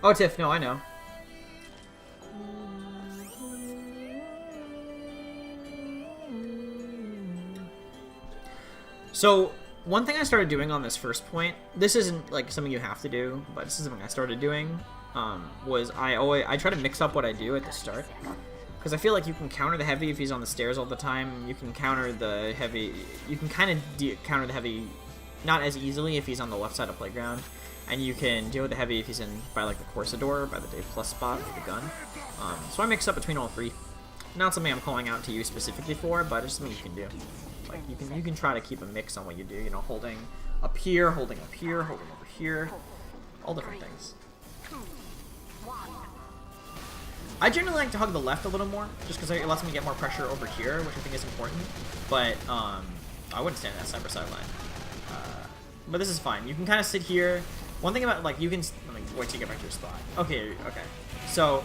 Oh, Tiff, no, I know. So, one thing I started doing on this first point, this isn't like something you have to do, but this is something I started doing, was I try to mix up what I do at the start. Because I feel like you can counter the heavy if he's on the stairs all the time. You can counter the heavy, you can kind of counter the heavy not as easily if he's on the left side of playground. And you can deal with the heavy if he's in by like the Corsador, by the Day Plus spot with the gun. So I mix up between all three. Not something I'm calling out to you specifically for, but it's something you can do. Like you can try to keep a mix on what you do. You know, holding up here, holding up here, holding over here, all different things. I generally like to hug the left a little more, just because it lets me get more pressure over here, which I think is important. But I wouldn't stand that sniper sideline. But this is fine. You can kind of sit here. One thing about, like, you can... Let me wait till you get back to your spot. Okay. So,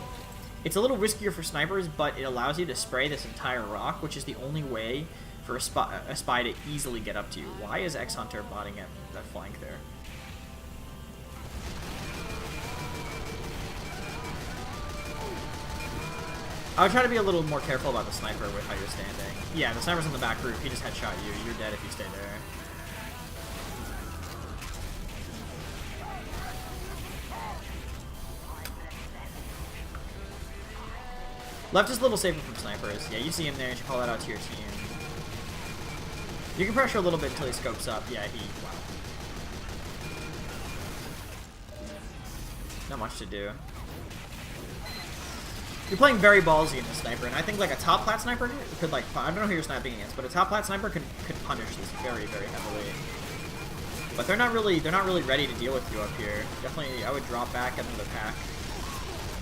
it's a little riskier for snipers, but it allows you to spray this entire rock, which is the only way for a spy to easily get up to you. Why is X Hunter botting at that flank there? I would try to be a little more careful about the sniper with how you're standing. Yeah, the sniper's in the back group. He just headshot you. You're dead if you stay there. Left is a little safer from snipers. Yeah, you see him there, you should call that out to your team. You can pressure a little bit until he scopes up. Yeah, wow. Not much to do. You're playing very ballsy in the sniper, and I think like a top plat sniper could like, I don't know who you're sniping against, but a top plat sniper could punish this very, very heavily. But they're not really ready to deal with you up here. Definitely, I would drop back into the pack.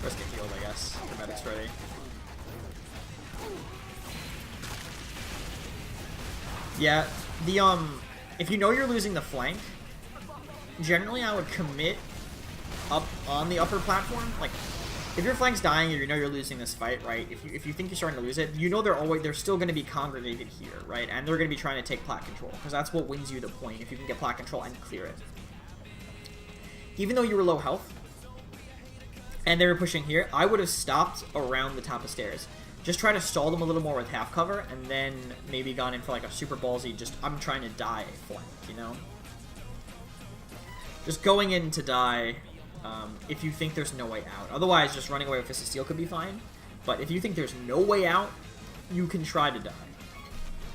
Risk a healed, I guess. Your medic's ready. Yeah, if you know you're losing the flank, generally I would commit up on the upper platform. Like, if your flank's dying or you know you're losing this fight, right? If you think you're starting to lose it, you know they're still going to be congregated here, right? And they're going to be trying to take plat control, because that's what wins you the point, if you can get plat control and clear it. Even though you were low health, and they were pushing here, I would have stopped around the top of stairs. Just try to stall them a little more with half cover, and then maybe gone in for like a super ballsy, just I'm trying to die flank, you know? Just going in to die if you think there's no way out. Otherwise, just running away with Fist of Steel could be fine. But if you think there's no way out, you can try to die.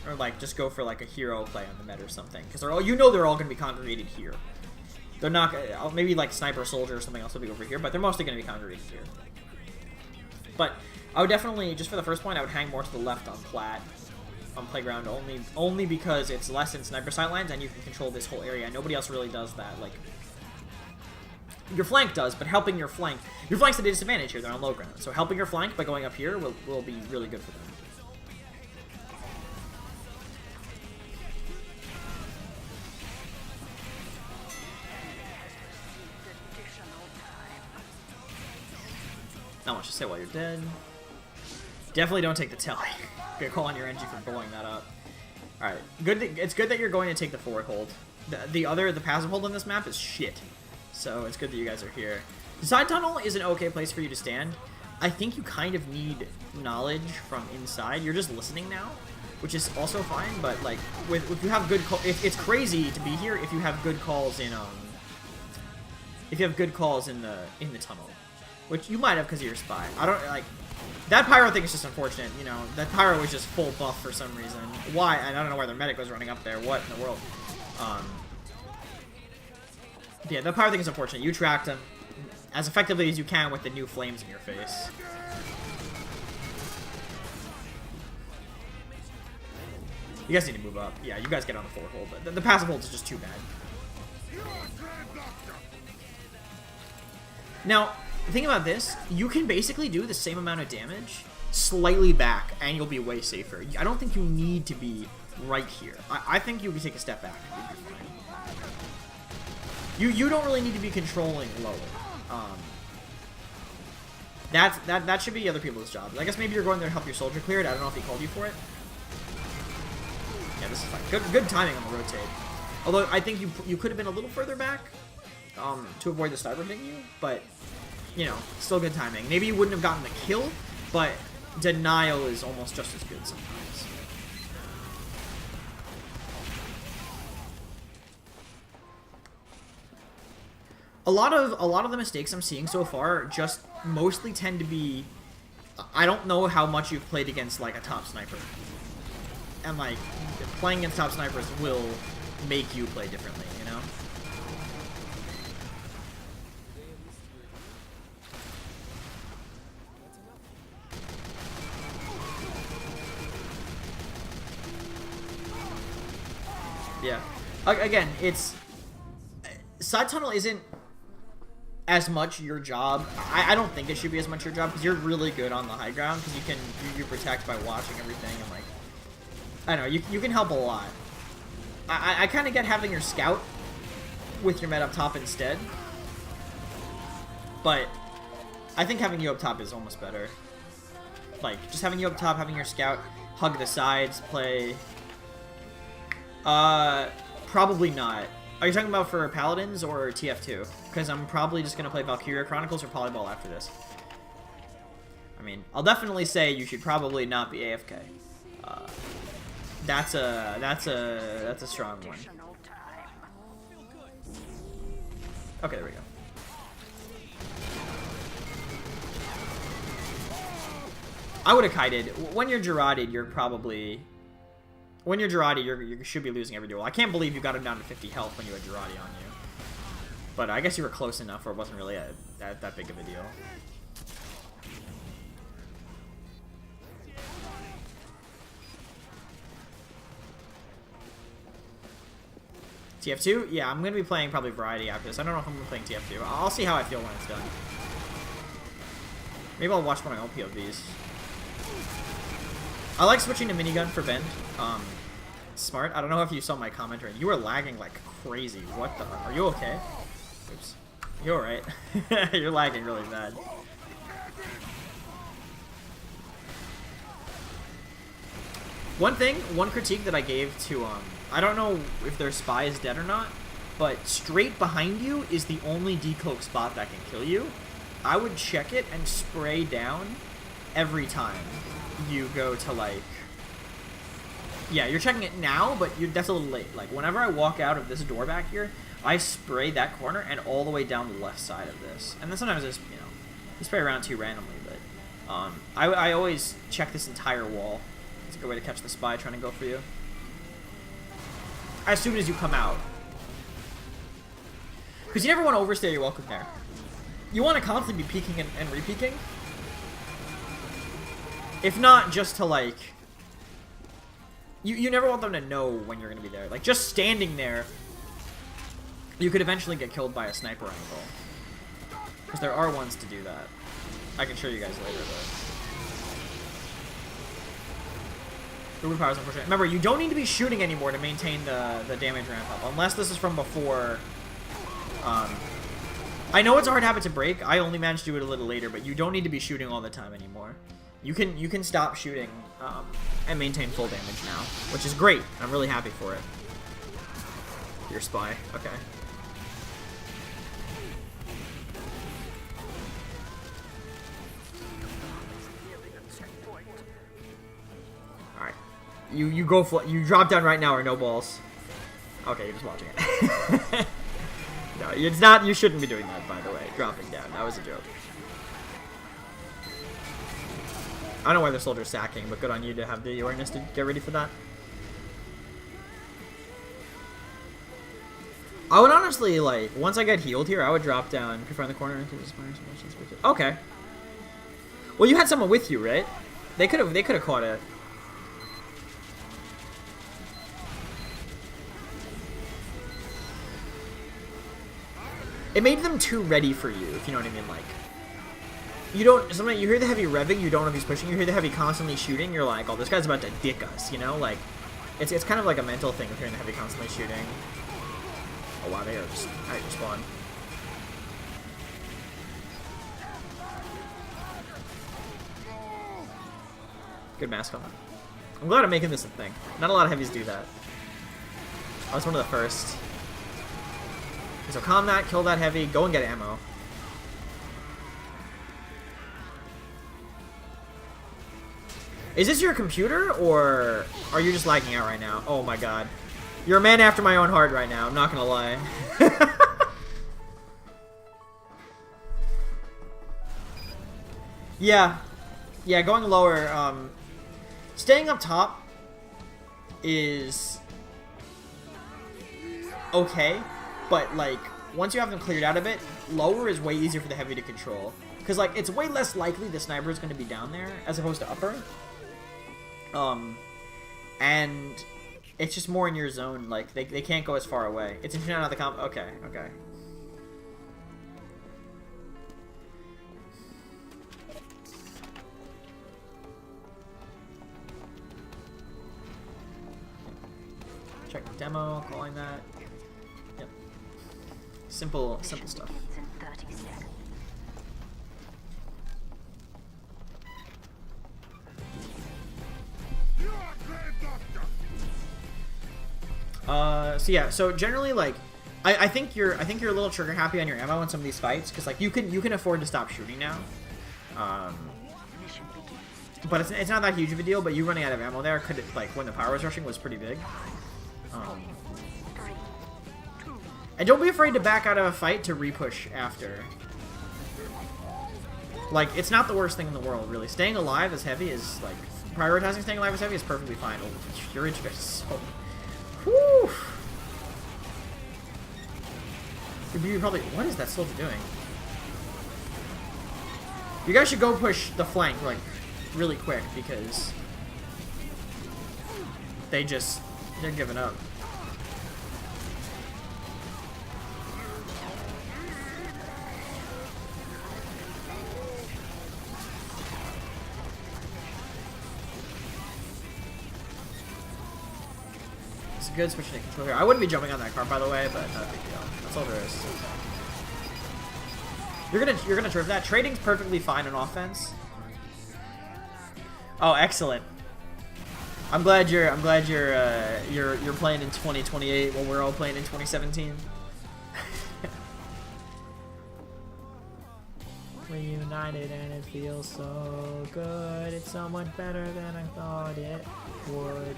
Or like, just go for like a hero play on the meta or something. Because they're all, you know they're all going to be congregated here. They're not, maybe like Sniper Soldier or something else will be over here, but they're mostly going to be congregated here. But I would definitely, just for the first point, I would hang more to the left on plat, on playground, only because it's less in sniper sightlines and you can control this whole area. Nobody else really does that. Like, your flank does, but helping your flank's at a disadvantage here. They're on low ground, so helping your flank by going up here will be really good for them. Not much to say while you're dead. Definitely don't take the telly. Good call on your NG for blowing that up. Alright, it's good that you're going to take the forward hold. The passive hold on this map is shit. So it's good that you guys are here. The side tunnel is an okay place for you to stand. I think you kind of need knowledge from inside. You're just listening now, which is also fine, but like if you have good it's crazy to be here if you have good calls in the tunnel. Which you might have because of your spy. I don't, like, that pyro thing is just unfortunate, you know. That pyro was just full buff for some reason. Why? I don't know why their medic was running up there. What in the world? Yeah, the pyro thing is unfortunate. You tracked him as effectively as you can with the new flames in your face. You guys need to move up. Yeah, you guys get on the forward hold. But the passive hold is just too bad. Now, the thing about this, you can basically do the same amount of damage slightly back, and you'll be way safer. I don't think you need to be right here. I think you can take a step back. You don't really need to be controlling lower. That should be other people's jobs. I guess maybe you're going there to help your soldier clear it. I don't know if he called you for it. Yeah, this is fine. Good timing on the rotate. Although I think you could have been a little further back to avoid the sniper hitting you, but you know, still good timing. Maybe you wouldn't have gotten the kill, but denial is almost just as good sometimes. A lot of the mistakes I'm seeing so far just mostly tend to be, I don't know how much you've played against like a top sniper, and like playing against top snipers will make you play differently, you know. Yeah. Again, it's side tunnel isn't as much your job. I don't think it should be as much your job because you're really good on the high ground because you protect by watching everything and like I don't know, you can help a lot. I kind of get having your scout with your med up top instead, but I think having you up top is almost better. Like just having you up top, having your scout hug the sides, play. Probably not. Are you talking about for Paladins or TF2? Because I'm probably just going to play Valkyria Chronicles or Polyball after this. I mean, I'll definitely say you should probably not be AFK. That's a strong one. Okay, there we go. I would have kited. When you're Gerarded, you're probably... When you're Gerarded, you should be losing every duel. I can't believe you got him down to 50 health when you had Gerarded on you. But I guess you were close enough where it wasn't really that big of a deal. TF2? Yeah, I'm going to be playing probably Variety after this. I don't know if I'm going to be playing TF2. I'll see how I feel when it's done. Maybe I'll watch one of my own POVs. I like switching to minigun for Bend. Smart. I don't know if you saw my commentary. You were lagging like crazy. What the? Are you okay? Oops. You alright? You're lagging really bad. One critique that I gave to, I don't know if their spy is dead or not, but straight behind you is the only decloak spot that can kill you. I would check it and spray down every time you go to, like... Yeah, you're checking it now, but that's a little late. Like, whenever I walk out of this door back here, I spray that corner and all the way down the left side of this. And then sometimes I just, you know, you spray around too randomly, but I always check this entire wall. It's a good way to catch the spy trying to go for you. As soon as you come out. Because you never want to overstay your welcome there. You want to constantly be peeking and re-peeking. If not, just to, like... You never want them to know when you're going to be there. Like, just standing there, you could eventually get killed by a sniper rifle. Because there are ones to do that. I can show you guys later, though. Overpower is unfortunate. Remember, you don't need to be shooting anymore to maintain the damage ramp up. Unless this is from before... I know it's a hard habit to break. I only managed to do it a little later, but you don't need to be shooting all the time anymore. You can stop shooting and maintain full damage now, which is great. I'm really happy for it. Your spy, okay. All right, you go for you drop down right now or no balls. Okay, you're just watching it. No, it's not. You shouldn't be doing that, by the way. Dropping down. That was a joke. I don't know why the soldier's sacking, but good on you to have the awareness to get ready for that. I would honestly, like, once I get healed here, I would drop down, confront the corner into this fire. Okay. Well, you had someone with you, right? They could have caught it. It made them too ready for you, if you know what I mean, like. You don't, sometimes you hear the heavy revving, you don't know if he's pushing, you hear the heavy constantly shooting, you're like, oh, this guy's about to dick us, you know? Like, it's kind of like a mental thing of hearing the heavy constantly shooting. Oh wow, they are just, alright, spawn. Good mask on. I'm glad I'm making this a thing. Not a lot of heavies do that. I was one of the first. So calm that, kill that heavy, go and get ammo. Is this your computer, or are you just lagging out right now? Oh my god. You're a man after my own heart right now, I'm not gonna lie. Yeah. Yeah, going lower, staying up top is okay, but, like, once you have them cleared out a bit, lower is way easier for the heavy to control. Because, like, it's way less likely the sniper is going to be down there as opposed to upper. And it's just more in your zone. Like, they can't go as far away. It's in and out of the comp. Okay, okay. Check the demo, calling that. Yep. Simple stuff. So yeah, so generally, like, I think you're a little trigger happy on your ammo in some of these fights, because like you can afford to stop shooting now. But it's not that huge of a deal. But you running out of ammo there could, like, when the power was rushing, was pretty big. And don't be afraid to back out of a fight to repush after. Like, it's not the worst thing in the world, really. Staying alive as heavy is, like, prioritizing staying alive as heavy is perfectly fine. Oh, your is so... Whew! You're probably... What is that soldier doing? You guys should go push the flank, like, really quick, because... they're giving up. It's a good switching control here. I wouldn't be jumping on that car, by the way, but not a big deal. That's all there is. You're gonna trip that. Trading's perfectly fine on offense. Oh, excellent. I'm glad you're playing in 2028 while we're all playing in 2017. We're united and it feels so good. It's so much better than I thought it would.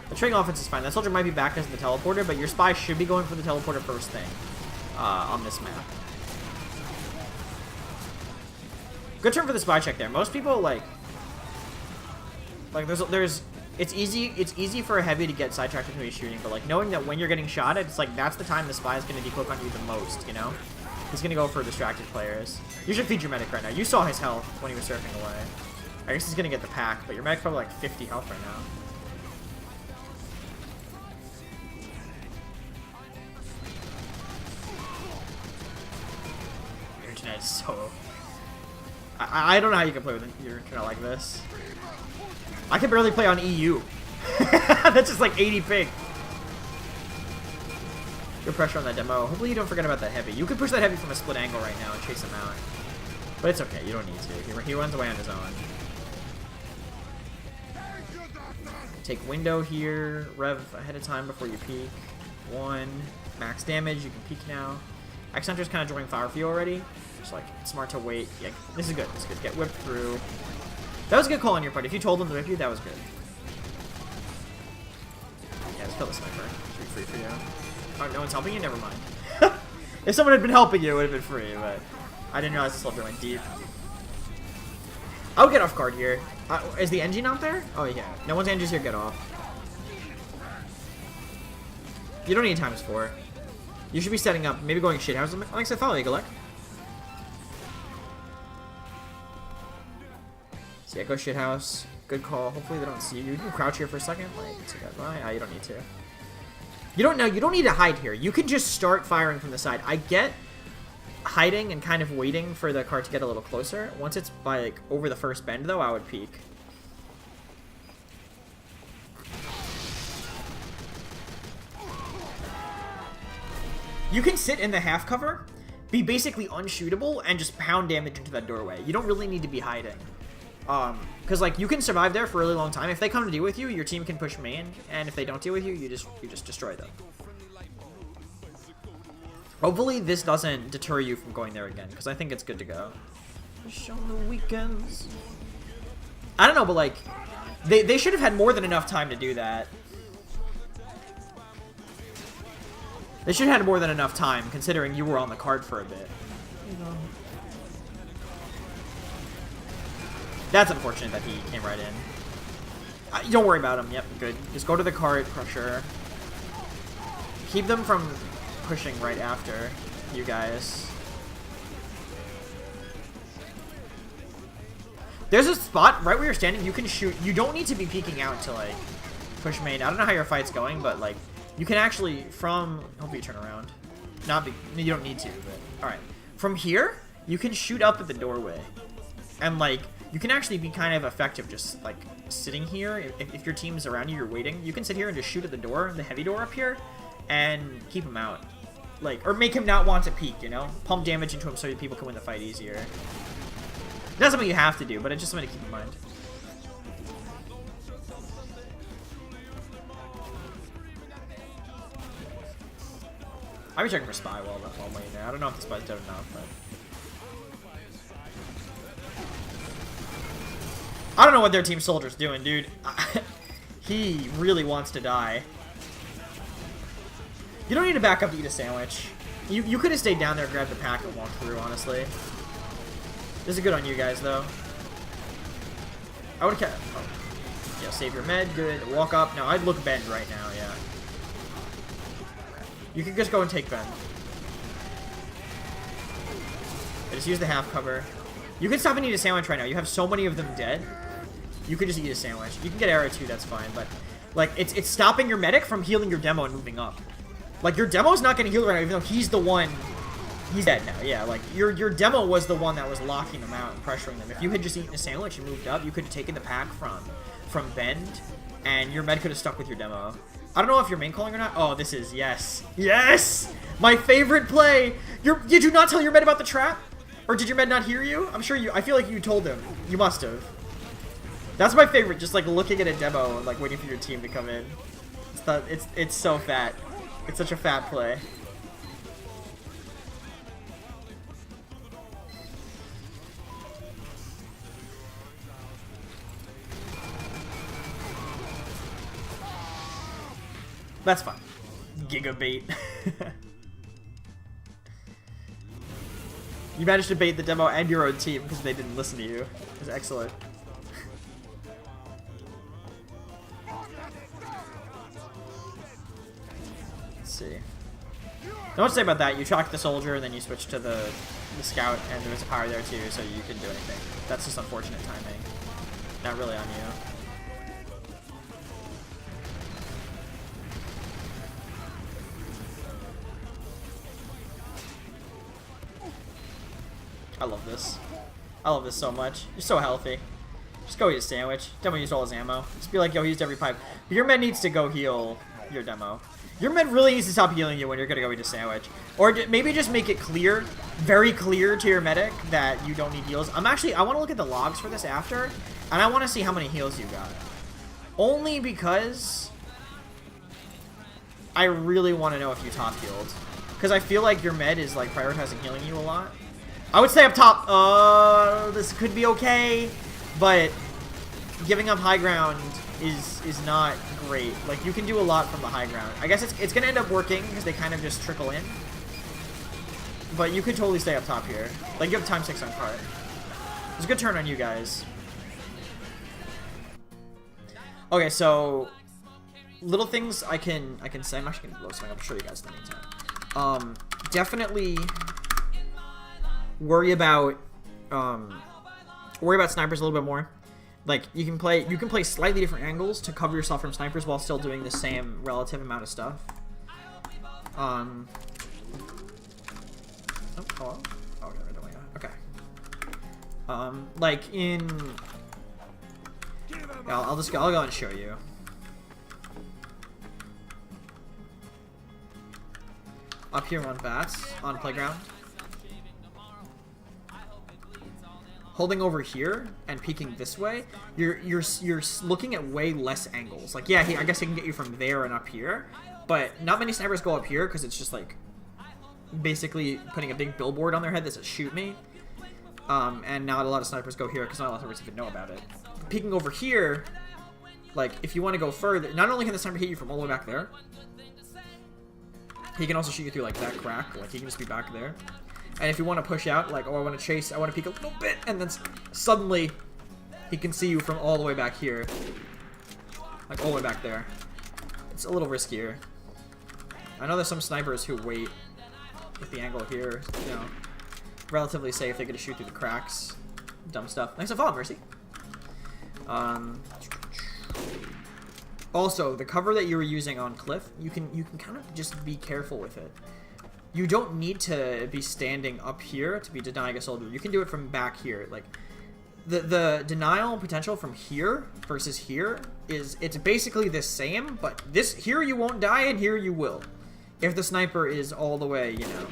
The trading offense is fine. That soldier might be back as the teleporter, but your spy should be going for the teleporter first thing on this map. Good turn for the spy check there. Most people like it's easy for a heavy to get sidetracked into he's shooting, but like knowing that when you're getting shot at, it's like that's the time the spy is going to decloak on you the most, you know? He's going to go for distracted players. You should feed your medic right now. You saw his health when he was surfing away. I guess he's going to get the pack, but your medic's probably like 50 health right now. Your internet is so... I don't know how you can play with your internet like this. I can barely play on EU. That's just like 80 ping. Good pressure on that demo. Hopefully you don't forget about that heavy. You could push that heavy from a split angle right now and chase him out. But it's okay. You don't need to. He runs away on his own. Take window here. Rev ahead of time before you peek. 1. Max damage. You can peek now. Accenture's kind of joining fire for you already. Just like, it's smart to wait. Yeah, this is good. This is good. Get whipped through. That was a good call on your part. If you told them to whip you, that was good. Yeah, just kill the sniper. Should be free for you. Oh, no one's helping you? Never mind. If someone had been helping you, it would have been free, but I didn't realize this soldier went deep. I would get off guard here. Is the engine out there? Oh, yeah. No one's engine's here. Get off. You don't need times 4. You should be setting up. Maybe going shithouse. Alex, I follow you, Galek. So yeah, go shithouse. Good call. Hopefully they don't see you. You can crouch here for a second. Like, it's a good lie. You don't need to. You don't need to hide here. You can just start firing from the side. I get hiding and kind of waiting for the car to get a little closer. Once it's by like over the first bend though, I would peek. You can sit in the half cover, be basically unshootable, and just pound damage into that doorway. You don't really need to be hiding. Because like you can survive there for a really long time. If they come to deal with you, your team can push main, and if they don't deal with you, you just destroy them. Hopefully this doesn't deter you from going there again, because I think it's good to go. Push on the weekends. I don't know, but like, they should have had more than enough time to do that. They should have had more than enough time, considering you were on the card for a bit. That's unfortunate that he came right in. Don't worry about him. Yep, good. Just go to the card, pressure. Keep them from pushing right after you guys. There's a spot right where you're standing. You can shoot. You don't need to be peeking out to, like, push main. I don't know how your fight's going, but, like, you can actually, from... Hopefully you turn around. You don't need to, but... Alright. From here, you can shoot up at the doorway. And, like, you can actually be kind of effective just, like, sitting here. If your team's around you, you're waiting. You can sit here and just shoot at the door, the heavy door up here, and keep him out. Like, or make him not want to peek, you know? Pump damage into him so people can win the fight easier. Not something you have to do, but it's just something to keep in mind. I'll be checking for spy while I'm waiting there. I don't know if the spy's dead or not, but... I don't know what their team soldier's doing, dude. He really wants to die. You don't need to back up to eat a sandwich. You could have stayed down there, grabbed the pack, and walked through, honestly. This is good on you guys, though. I would have kept... Oh. Yeah, save your med, good. Walk up. No, I'd look bend right now, yeah. You can just go and take bend. I just use the half cover. You can stop and eat a sandwich right now. You have so many of them dead. You could just eat a sandwich. You can get arrow too, that's fine. But, like, it's stopping your medic from healing your demo and moving up. Like, your demo's not going to heal right now, even though he's the one... He's dead now, yeah. Like, your demo was the one that was locking them out and pressuring them. If you had just eaten a sandwich and moved up, you could have taken the pack from bend, and your med could have stuck with your demo. I don't know if you're main calling or not. Oh, this is... Yes. Yes! My favorite play! Did you not tell your med about the trap? Or did your med not hear you? I'm sure you... I feel like you told him. You must have. That's my favorite. Just, like, looking at a demo and, like, waiting for your team to come in. It's so fat. It's such a fat play. That's fine. Gigabait. You managed to bait the demo and your own team because they didn't listen to you. It was excellent. Let's see. Don't say about that. You chalk the soldier and then you switch to the scout, and there was a power there too, so you couldn't do anything. That's just unfortunate timing. Not really on you. I love this. I love this so much. You're so healthy. Just go eat a sandwich. Demo used all his ammo. Just be like, yo, he used every pipe. But your med needs to go heal your demo. Your med really needs to stop healing you when you're gonna go eat a sandwich. Or maybe just make it clear, very clear to your medic that you don't need heals. I want to look at the logs for this after, and I want to see how many heals you got. Only because I really want to know if you top healed. Because I feel like your med is like prioritizing healing you a lot. I would stay up top. This could be okay, but giving up high ground is not great. Like, you can do a lot from the high ground. I guess it's gonna end up working because they kind of just trickle in. But you could totally stay up top here. Like, you have time 6 on cart. It's a good turn on you guys. Okay, so little things I can say. I'm actually gonna blow something up to show you guys in the meantime. Definitely worry about snipers a little bit more. Like, you can play slightly different angles to cover yourself from snipers while still doing the same relative amount of stuff. Oh, hello? Oh, okay. Like in... Yeah, I'll go and show you. Up here on bats, on playground. Holding over here and peeking this way, you're looking at way less angles. Like, yeah, I guess he can get you from there and up here, but not many snipers go up here because it's just like basically putting a big billboard on their head that says "shoot me." And not a lot of snipers go here because not a lot of snipers even know about it. peeking over here, like, if you want to go further, not only can the sniper hit you from all the way back there, he can also shoot you through, like, that crack. Like, he can just be back there. And if you want to push out, like, oh, I want to chase, I want to peek a little bit, and then suddenly he can see you from all the way back here. Like, all the way back there. It's a little riskier. I know there's some snipers who wait with the angle here, you know, relatively safe. They get to shoot through the cracks. Dumb stuff. Thanks for follow, Mercy. Also, the cover that you were using on Cliff, you can kind of just be careful with it. You don't need to be standing up here to be denying a soldier. You can do it from back here. Like, the denial potential from here versus here it's basically the same, but here you won't die and here you will. If the sniper is all the way, you know,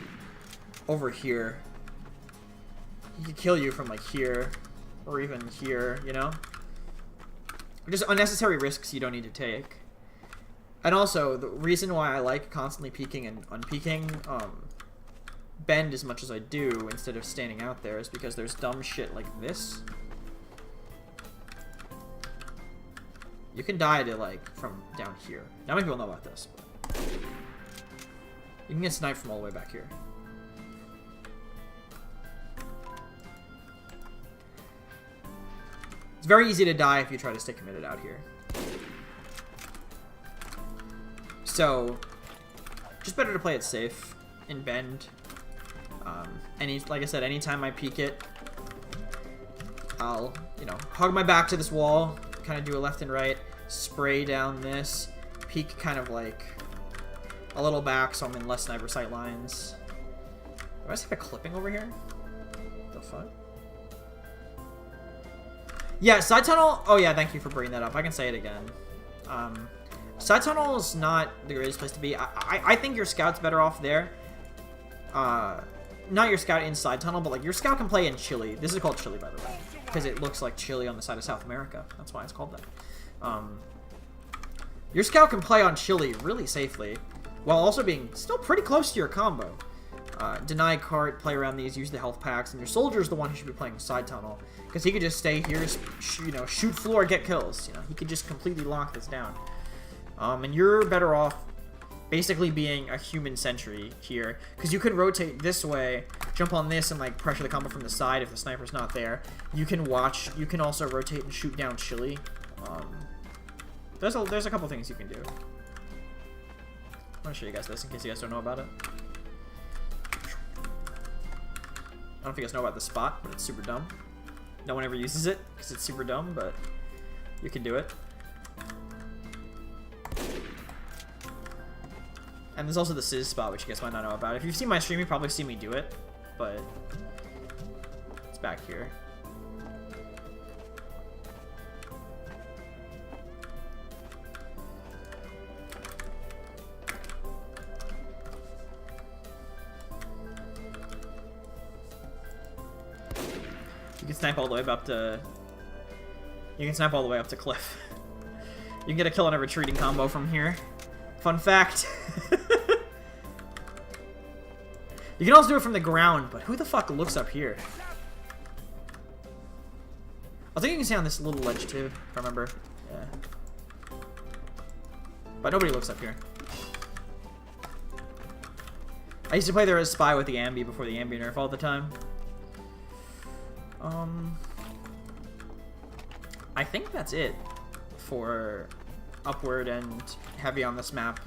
over here, he can kill you from like here or even here, you know? Just unnecessary risks you don't need to take. And also, the reason why I like constantly peeking and unpeeking bend as much as I do instead of standing out there is because there's dumb shit like this. You can die to, like, from down here. Not many people know about this, but you can get sniped from all the way back here. It's very easy to die if you try to stay committed out here. So, just better to play it safe and bend. Like I said, anytime I peek it, I'll, you know, hug my back to this wall, kind of do a left and right, spray down this, peek kind of like a little back so I'm in less sniper sight lines. Do I just have a clipping over here? What the fuck? Yeah, side tunnel. Oh yeah, thank you for bringing that up. I can say it again. Side tunnel is not the greatest place to be. I think your scout's better off there. Not your scout in side tunnel, but like your scout can play in Chile. This is called Chile, by the way, because it looks like Chile on the side of South America. That's why it's called that. Your scout can play on Chile really safely, while also being still pretty close to your combo. Deny cart, play around these, use the health packs, and your soldier's the one who should be playing side tunnel, because he could just stay here, you know, shoot floor, get kills. You know, he could just completely lock this down. And you're better off basically being a human sentry here, because you can rotate this way, jump on this, and like pressure the combo from the side if the sniper's not there. You can watch. You can also rotate and shoot down Chile. There's a couple things you can do. I'm gonna show you guys this in case you guys don't know about it. I don't know if you guys know about this spot, but it's super dumb. No one ever uses it because it's super dumb, but you can do it. And there's also the Sizz spot, which you guys might not know about. If you've seen my stream, you probably see me do it, but it's back here. You can snipe all the way up to... You can snipe all the way up to Cliff. You can get a kill on a retreating combo from here. Fun fact. You can also do it from the ground, but who the fuck looks up here? I think you can stay on this little ledge too, if I remember. Yeah. But nobody looks up here. I used to play there as Spy with the Ambi before the Ambi nerf all the time. I think that's it for upward and heavy on this map.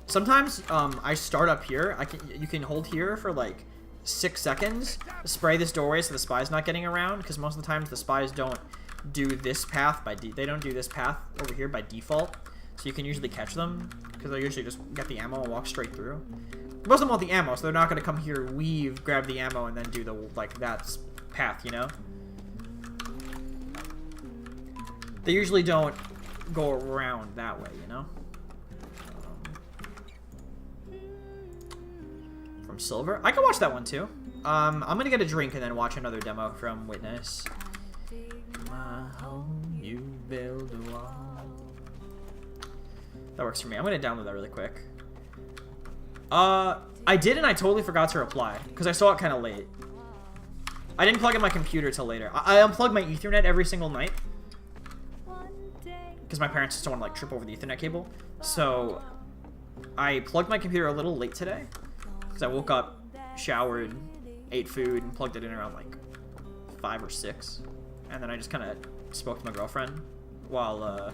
Sometimes I start up here. You can hold here for like 6 seconds, spray this doorway so the spy's not getting around, because most of the times the spies don't do this path they don't do this path over here by default, so you can usually catch them because they usually just get the ammo and walk straight through. Most of them want the ammo, so they're not going to come here, weave, grab the ammo, and then do the that path, you know? They usually don't go around that way, you know? From Silver? I can watch that one too. I'm gonna get a drink and then watch another demo from Witness. My home, you build a wall. That works for me. I'm gonna download that really quick. I did, and I totally forgot to reply because I saw it kind of late. I didn't plug in my computer till later. I unplug my Ethernet every single night. Because my parents just don't want to, like, trip over the Ethernet cable. So, I plugged my computer a little late today. Because I woke up, showered, ate food, and plugged it in around, like, 5 or 6. And then I just kind of spoke to my girlfriend while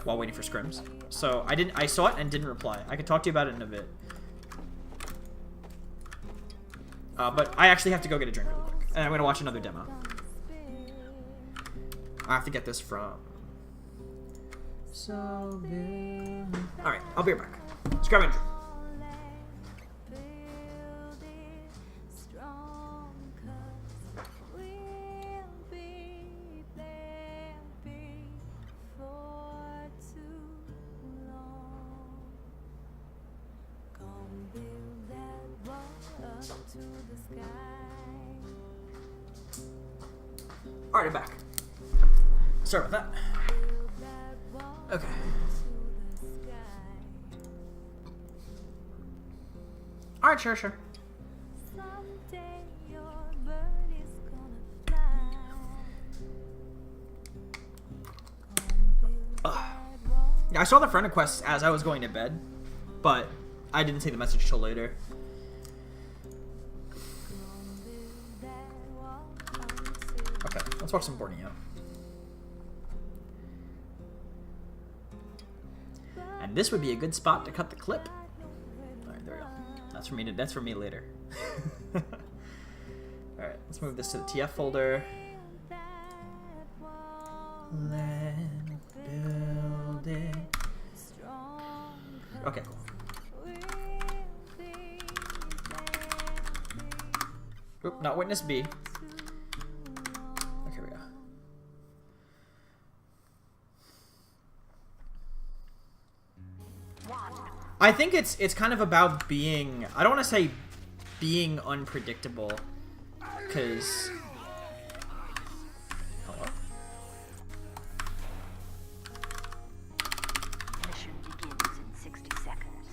waiting for scrims. So, I saw it and didn't reply. I could talk to you about it in a bit. But I actually have to go get a drink really quick. And I'm going to watch another demo. I have to get this from... So good. Alright, I'll be right back. Let's grab a drink. Alright, I'm back. Sorry about that. Okay. Alright, sure. Yeah, I saw the friend requests as I was going to bed, but I didn't see the message till later. Okay, let's watch some Borneo. And this would be a good spot to cut the clip. Alright, there we go. That's for me later. Alright, let's move this to the TF folder. Build it. Okay, cool. Oop, not witness B. Okay, we go. I think it's kind of about being, I don't want to say being unpredictable, because hello. Mission begins in 60 seconds.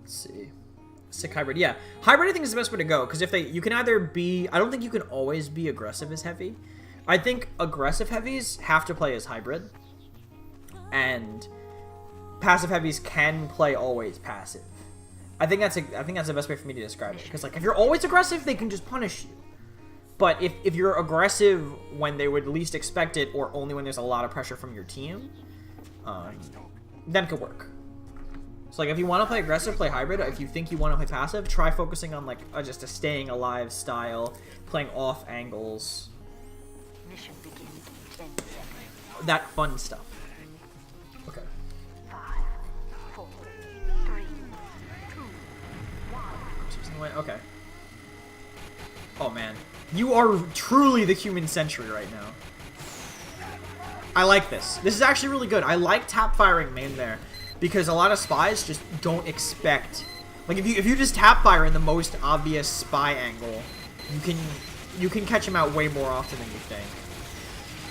Let's see. Sick hybrid. Yeah, hybrid I think is the best way to go, because if you can either be, I don't think you can always be aggressive as heavy. I think aggressive heavies have to play as hybrid, and passive heavies can play always passive. I think that's the best way for me to describe it, because like if you're always aggressive, they can just punish you. But if you're aggressive when they would least expect it, or only when there's a lot of pressure from your team, then it could work. So, like, if you want to play aggressive, play hybrid. If you think you want to play passive, try focusing on, like, just a staying alive style, playing off angles. Mission begins in 10 seconds. That fun stuff. Okay. 5, 4, 3, 2, 1. Okay. Oh, man. You are truly the human century right now. I like this. This is actually really good. I like tap firing main there. Because a lot of spies just don't expect, like if you just tap fire in the most obvious spy angle, you can catch him out way more often than you think.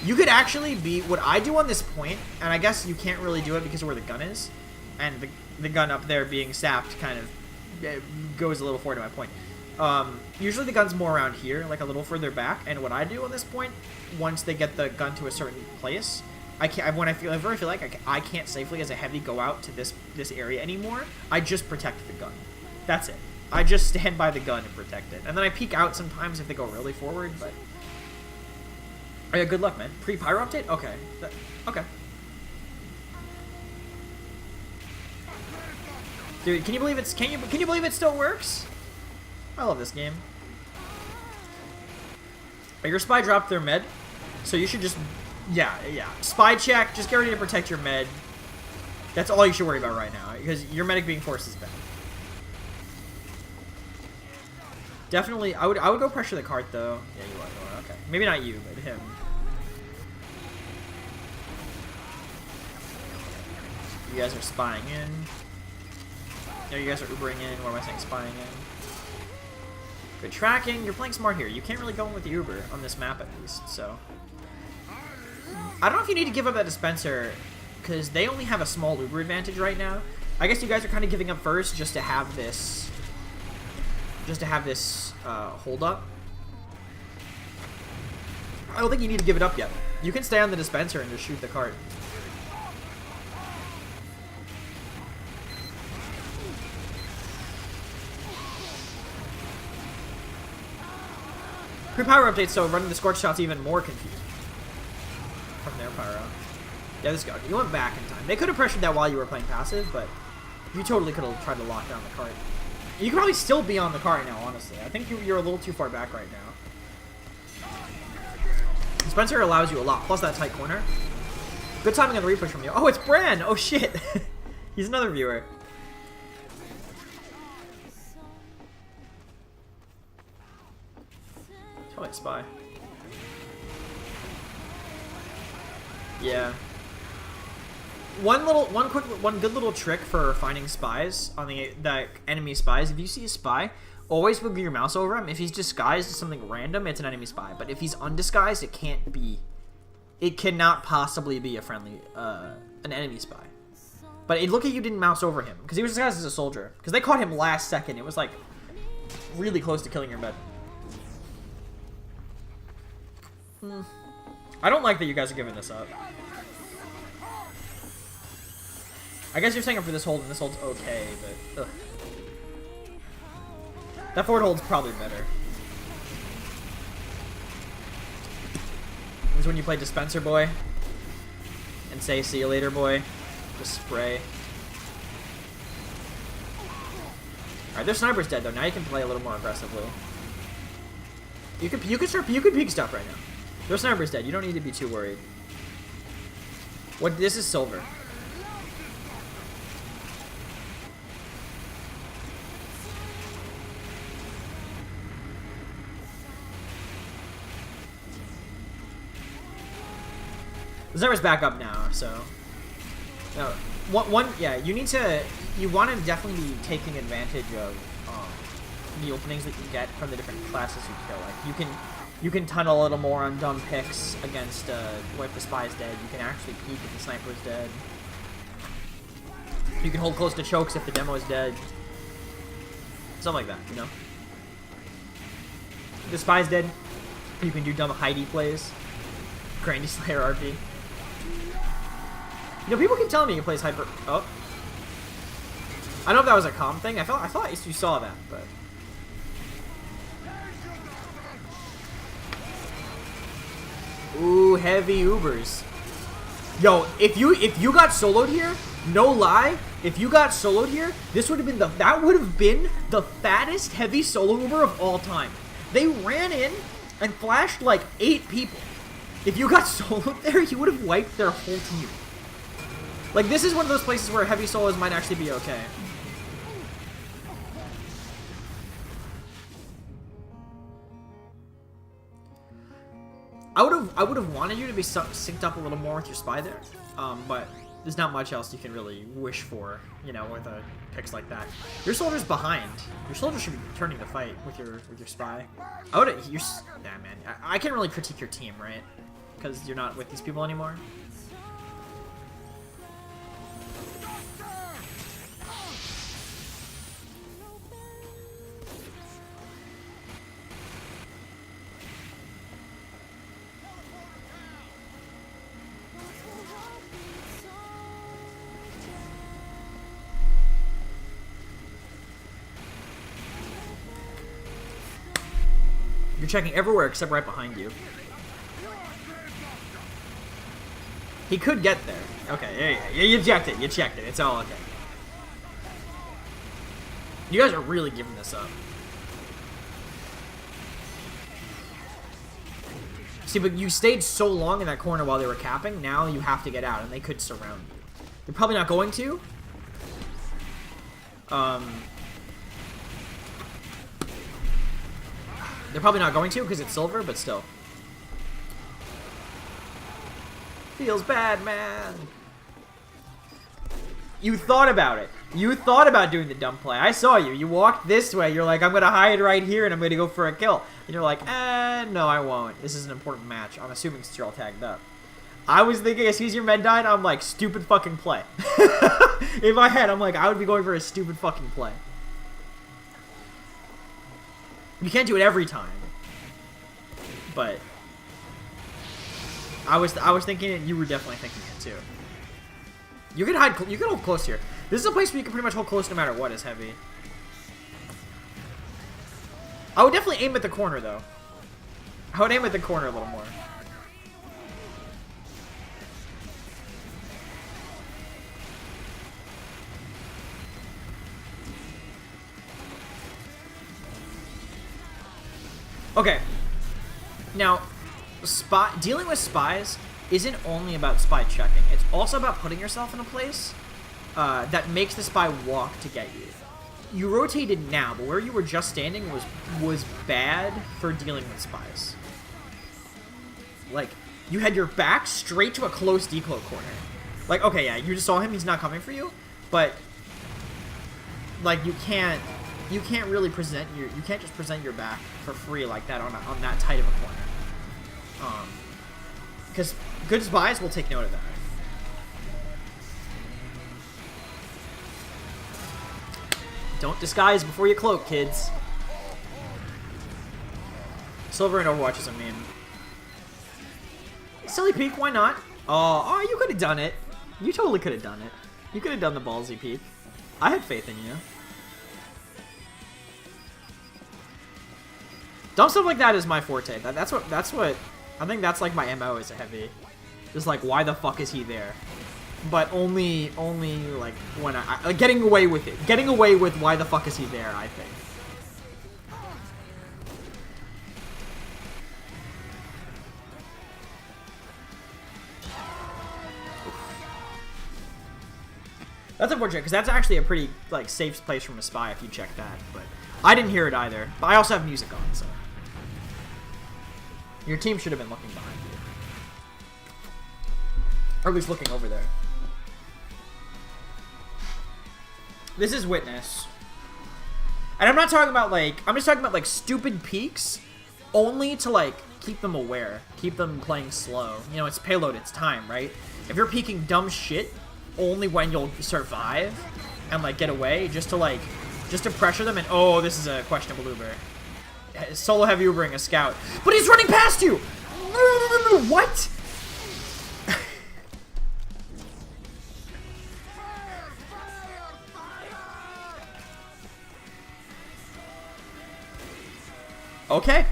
You could actually be what I do on this point, and I guess you can't really do it because of where the gun is, and the gun up there being sapped kind of goes a little forward to my point. Usually the gun's more around here, like a little further back, and what I do on this point, once they get the gun to a certain place. I can't, when I feel like I can't safely as a heavy go out to this area anymore, I just protect the gun. That's it. I just stand by the gun and protect it. And then I peek out sometimes if they go really forward, but... Oh yeah, good luck, man. Pre-pyro update? Okay. Okay. Dude, can you believe can you believe it still works? I love this game. Your spy dropped their med, so you should just... Yeah. Spy check. Just get ready to protect your med. That's all you should worry about right now, because your medic being forced is bad. Definitely, I would go pressure the cart though. Yeah, you are. Okay, maybe not you, but him. You guys are spying in. No, you guys are Ubering in. What am I saying? Spying in. Good tracking. You're playing smart here. You can't really go in with the Uber on this map at least. So. I don't know if you need to give up that dispenser, because they only have a small Uber advantage right now. I guess you guys are kind of giving up first just to have this... hold up. I don't think you need to give it up yet. You can stay on the dispenser and just shoot the cart. Pre-power update, so running the Scorch Shot's even more confusing. From their pyro. Yeah, this guy. You went back in time. They could have pressured that while you were playing passive, but you totally could have tried to lock down the cart. You could probably still be on the cart now, honestly. I think you're a little too far back right now. Spencer allows you a lot, plus that tight corner. Good timing on the repush from you. Oh, it's Bran! Oh, shit! He's another viewer. It's probably a spy. Yeah. One good little trick for finding spies on the enemy spies. If you see a spy, always wiggle your mouse over him. If he's disguised as something random, it's an enemy spy. But if he's undisguised, it can't be. It cannot possibly be a friendly, an enemy spy. But look at you didn't mouse over him because he was disguised as a soldier. Because they caught him last second. It was like really close to killing your med. I don't like that you guys are giving this up. I guess you're saying up for this hold, and this hold's okay, but... Ugh. That forward hold's probably better. This is when you play Dispenser Boy. And say, see you later, boy. Just spray. Alright, their sniper's dead, though. Now you can play a little more aggressively. You could peek stuff right now. Their sniper's dead. You don't need to be too worried. This is silver. The sniper's back up now, so... No, yeah, you want to definitely be taking advantage of the openings that you get from the different classes you kill. Like, you can tunnel a little more on dumb picks against, if the spy's dead. You can actually peek if the sniper's dead. You can hold close to chokes if the demo is dead. Something like that, you know? If the spy's dead, you can do dumb Heidi plays. Granny Slayer RP. You know, people keep telling me he plays hyper... Oh. I don't know if that was a calm thing. I thought you saw that, but... Ooh, heavy Ubers. Yo, if you got soloed here, no lie, if you got soloed here, that would have been the fattest heavy solo Uber of all time. They ran in and flashed like 8 people. If you got soloed there, you would have wiped their whole team. Like, this is one of those places where heavy solos might actually be okay. I would have wanted you to be synced up a little more with your spy there, but there's not much else you can really wish for, you know, with picks like that. Your soldier's behind. Your soldier should be turning the fight with your spy. Nah, man, I can't really critique your team, right? Because you're not with these people anymore. You're checking everywhere except right behind you. He could get there. Okay, yeah, you checked it. You checked it. It's all okay. You guys are really giving this up. See, but you stayed so long in that corner while they were capping, now you have to get out, and they could surround you. They're probably not going to. They're probably not going to because it's silver, but still. Feels bad, man. You thought about it. You thought about doing the dumb play. I saw you. You walked this way. You're like, I'm going to hide right here and I'm going to go for a kill. And you're like, no, I won't. This is an important match. I'm assuming since you're all tagged up. I was thinking as soon as your med died, I'm like, stupid fucking play. In my head, I'm like, I would be going for a stupid fucking play. You can't do it every time. But I was thinking it, you were definitely thinking it too. You can hide, you can hold close here. This is a place where you can pretty much hold close no matter what is heavy. I would definitely aim at the corner though. I would aim at the corner a little more. Okay. Now, dealing with spies isn't only about spy checking. It's also about putting yourself in a place that makes the spy walk to get you. You rotated now, but where you were just standing was bad for dealing with spies. Like, you had your back straight to a close declo corner. Like, okay, yeah, you just saw him, he's not coming for you, but like you can't really present you can't just present your back for free like that on that tight of a corner. Because good spies will take note of that. Don't disguise before you cloak, kids. Silver in Overwatch is a meme. Silly peek, why not? Oh, you could have done it. You totally could have done it. You could have done the ballsy peek. I had faith in you. Dumb stuff like that is my forte. That's what I think that's like my MO is a heavy. Just like, why the fuck is he there? But only like when I like getting away with it. Getting away with why the fuck is he there, I think. That's unfortunate, because that's actually a pretty like safe place from a spy if you check that. But I didn't hear it either. But I also have music on, so your team should have been looking behind you, or at least looking over there. This is Witness, and I'm not talking about like I'm just talking about like stupid peaks, only to like keep them aware, keep them playing slow. You know, it's payload, it's time, right? If you're peeking dumb shit only when you'll survive and like get away, just to pressure them, and oh, this is a questionable Uber. Solo heavy Ubering a scout, but he's running past you. What? Okay,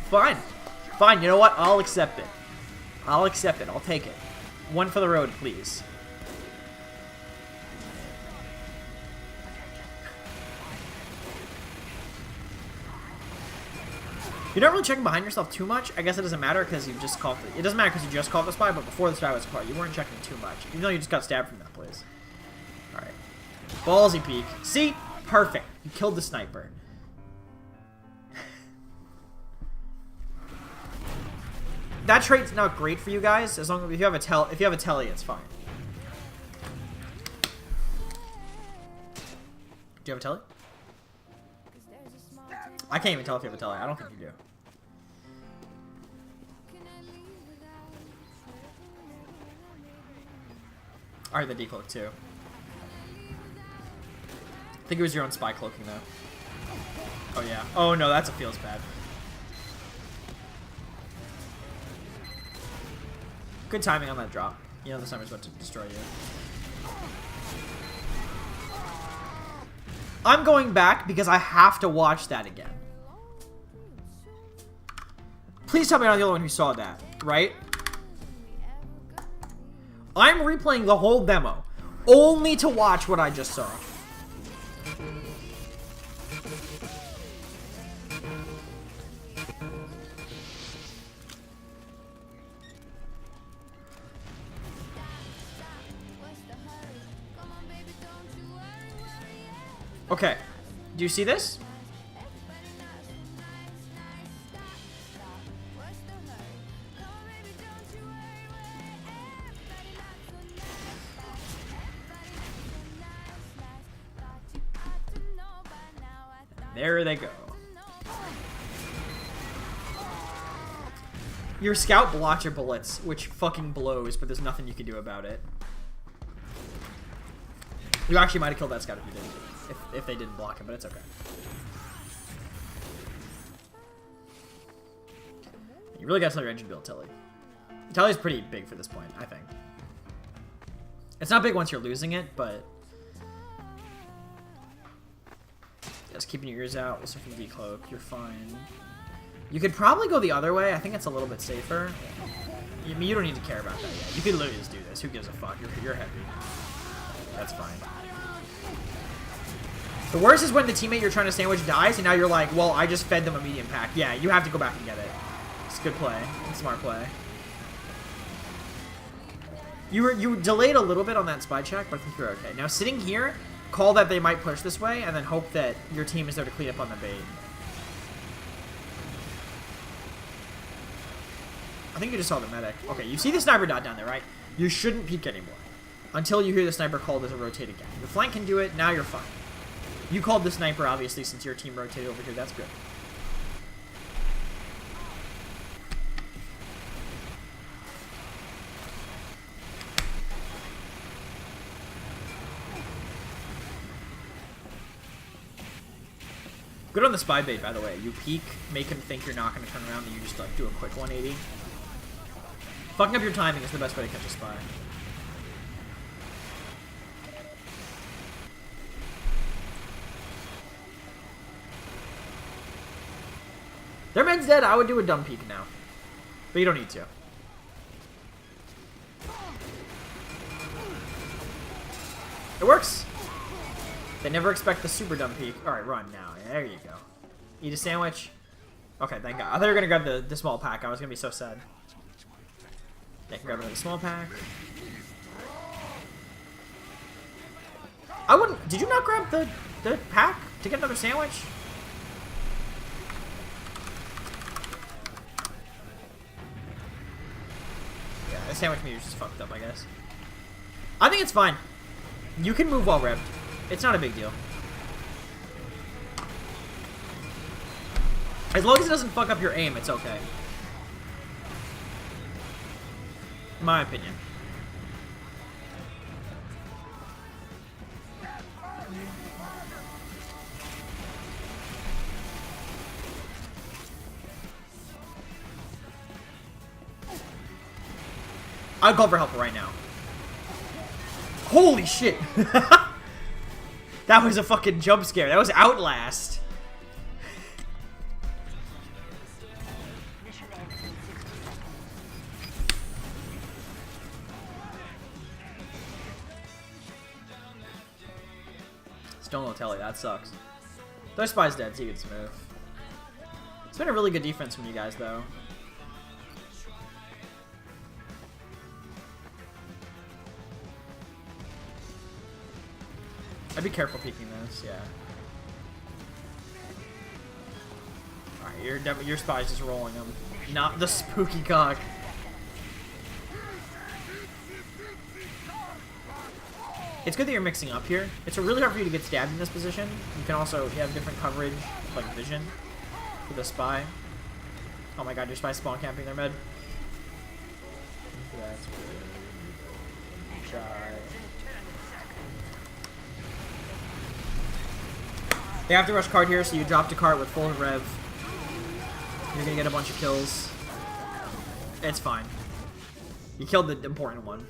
fine. Fine, you know what? I'll accept it. I'll accept it. I'll take it. One for the road, please. You're not really checking behind yourself too much. I guess it doesn't matter because you just called it. It doesn't matter because you just called the spy, but before the spy was called, you weren't checking too much. Even though you just got stabbed from that place. Alright. Ballsy peek. See? Perfect. You killed the sniper. That trait's not great for you guys, as long as if you have a telly, it's fine. Do you have a telly? I can't even tell if you have a telly. I don't think you do. Alright, the decloak too. I think it was your own spy cloaking though. Oh yeah. Oh no, that's a feels bad. Good timing on that drop. You know the sniper's about to destroy you. I'm going back because I have to watch that again. Please tell me I'm not the only one who saw that, right? I'm replaying the whole demo only to watch what I just saw. Okay, do you see this? There they go. Your scout blocks your bullets, which fucking blows, but there's nothing you can do about it. You actually might have killed that scout if you didn't. If they didn't block him, but it's okay. You really got to tell your engine build Tilly. Tilly's pretty big for this point, I think. It's not big once you're losing it, but just keeping your ears out. We'll start from decloak. You're fine. You could probably go the other way. I think it's a little bit safer. I mean, you don't need to care about that yet. You could literally just do this. Who gives a fuck? You're heavy. That's fine. The worst is when the teammate you're trying to sandwich dies, and now you're like, well, I just fed them a medium pack. Yeah, you have to go back and get it. It's a good play. It's a smart play. You delayed a little bit on that spy check, but I think you're okay. Now, sitting here, call that they might push this way, and then hope that your team is there to clean up on the bait. I think you just saw the medic. Okay, you see the sniper dot down there, right? You shouldn't peek anymore until you hear the sniper called as a rotate again. Your flank can do it. Now you're fine. You called the sniper, obviously, since your team rotated over here. That's good. Good on the spy bait, by the way. You peek, make him think you're not going to turn around, and you just like do a quick 180. Fucking up your timing is the best way to catch a spy. Their man's dead. I would do a dumb peek now. But you don't need to. It works. They never expect the super dumb peek. Alright, run now. There you go. Eat a sandwich. Okay, thank God. I thought you were going to grab the small pack. I was going to be so sad. They can grab another small pack. I wouldn't... Did you not grab the pack to get another sandwich? Yeah, the sandwich meter is just fucked up, I guess. I think it's fine. You can move while revved. It's not a big deal. As long as it doesn't fuck up your aim, it's okay. In my opinion. I'd call for help right now. Holy shit! That was a fucking jump scare. That was Outlast. Mission ends in 60 seconds. Still no telly. That sucks. Their spy's dead, so you can smooth. It's been a really good defense from you guys, though. I'd be careful peeking this, yeah. Alright, your spy's just rolling them. Not the spooky cock. It's good that you're mixing up here. It's really hard for you to get stabbed in this position. You can also have different coverage, like vision, for the spy. Oh my god, your spy's spawn camping their med. That's good. Shot. They have to rush cart here, so you drop to cart with full rev. You're gonna get a bunch of kills. It's fine. You killed the important one.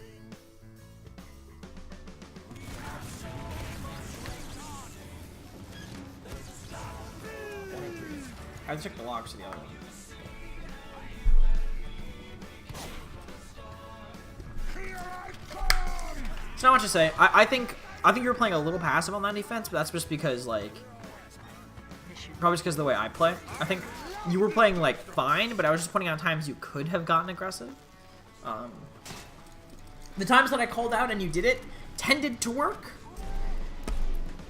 I have to check the logs for the other one. It's not much to say. I think you were playing a little passive on that defense, but that's just because, like, probably just because of the way I play. I think you were playing, like, fine, but I was just pointing out times you could have gotten aggressive. The times that I called out and you did it tended to work,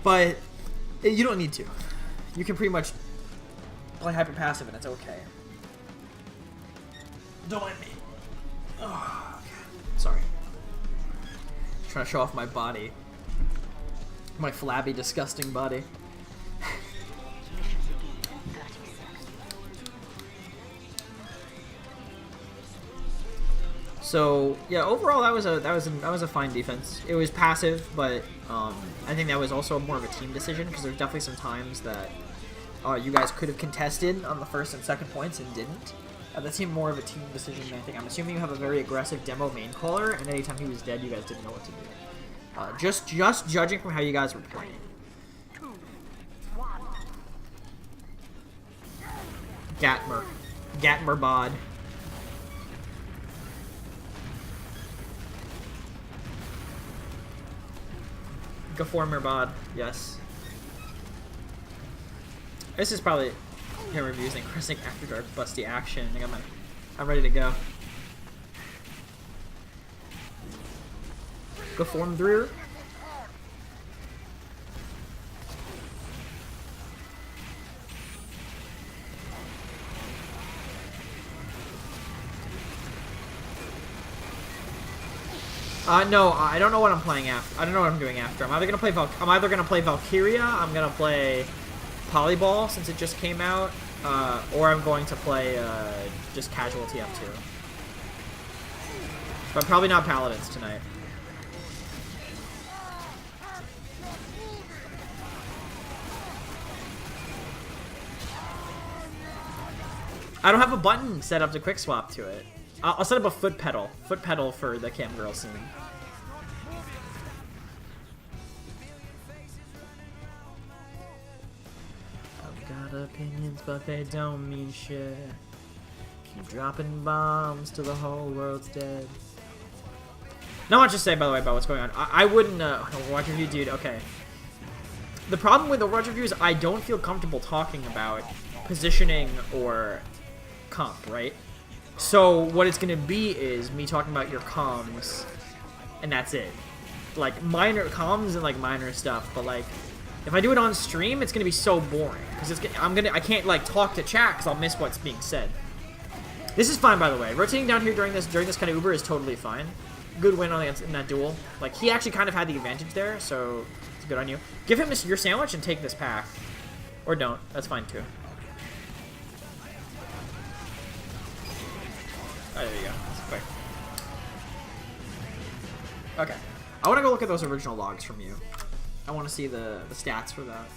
but you don't need to. You can pretty much play hyper passive and it's okay. Don't mind me. Oh, okay. Sorry. Trying to show off my body. My flabby, disgusting body. Mission begins in 30 seconds. So yeah, overall that was a fine defense. It was passive, but I think that was also more of a team decision because there's definitely some times that you guys could have contested on the first and second points and didn't. That seemed more of a team decision than anything. I'm assuming you have a very aggressive demo main caller, and anytime he was dead, you guys didn't know what to do. Just judging from how you guys were playing. Gatmer bod. Gaformer bod, yes. This is probably him reviews and Crescent After Dark busty action. I think I'm ready to go. Gaform through. No, I don't know what I'm playing after. I don't know what I'm doing after. I'm either gonna play Valkyria, I'm gonna play Polyball since it just came out, or I'm going to play just casual TF2. But probably not Paladins tonight. I don't have a button set up to quick swap to it. I'll set up a foot pedal for the cam girl scene. I've got opinions, but they don't mean shit. Keep dropping bombs till the whole world's dead. Not much to say, by the way, about what's going on. I wouldn't, Overwatch review, dude, okay. The problem with Overwatch review is I don't feel comfortable talking about positioning or comp, right? So what it's gonna be is me talking about your comms, and that's it. Like minor comms and like minor stuff, but like if I do it on stream, it's gonna be so boring because I can't like talk to chat because I'll miss what's being said. This is fine, by the way. Rotating down here during this kind of Uber is totally fine. Good win in that duel. Like he actually kind of had the advantage there, so it's good on you. Give him your sandwich and take this pack, or don't. That's fine too. Oh, there you go. That's quick. Okay. I want to go look at those original logs from you. I want to see the stats for that.